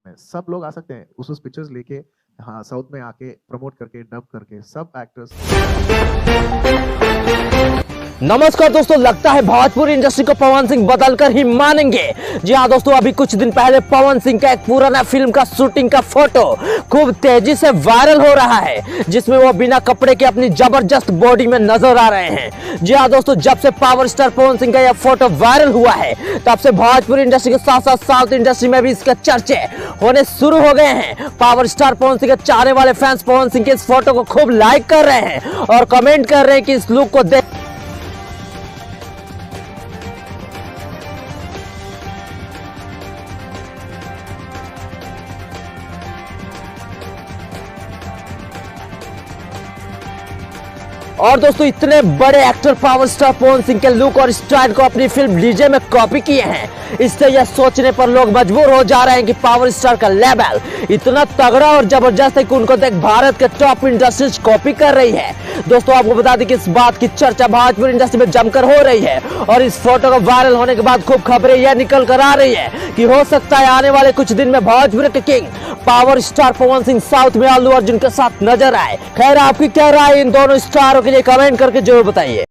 में सब लोग आ सकते हैं उस पिक्चर्स लेके, हाँ साउथ में आके प्रमोट करके डब करके सब एक्टर्स। नमस्कार दोस्तों, लगता है भोजपुरी इंडस्ट्री को पवन सिंह बदलकर ही मानेंगे। जी हाँ दोस्तों, अभी कुछ दिन पहले पवन सिंह का एक पुराना फिल्म का शूटिंग का फोटो खूब तेजी से वायरल हो रहा है, जिसमें वो बिना कपड़े के अपनी जबरदस्त बॉडी में नजर आ रहे हैं। जी हाँ दोस्तों, जब से पावर स्टार पवन सिंह का यह फोटो वायरल हुआ है, तब से भोजपुरी इंडस्ट्री के साथ साथ साउथ इंडस्ट्री में भी इसके चर्चे होने शुरू हो गए हैं। पावर स्टार पवन सिंह के चाहने वाले फैंस पवन सिंह के इस फोटो को खूब लाइक कर रहे हैं और कमेंट कर रहे हैं कि इस लुक को देख और दोस्तों, इतने बड़े actor power star Pawan Singh के लुक और स्टाइल को अपनी फिल्म डीजे में कॉपी किए हैं। इससे यह सोचने पर लोग मजबूर हो जा रहे हैं कि पावर स्टार का लेवल इतना तगड़ा और जबरदस्त है कि उनको देख भारत के टॉप इंडस्ट्रीज कॉपी कर रही है। दोस्तों, आपको बता दें कि इस बात की चर्चा भोजपुरी इंडस्ट्री में जमकर हो रही है और इस फोटो का वायरल होने के बाद खूब खबरें यह निकल कर आ रही है कि हो सकता है आने वाले कुछ दिन में भोजपुरी के king power star Pawan Singh south में अल्लू अर्जुन के साथ नजर आए। खैर, आपकी क्या राय इन दोनों स्टारों के लिए कमेंट करके जरूर बताइए।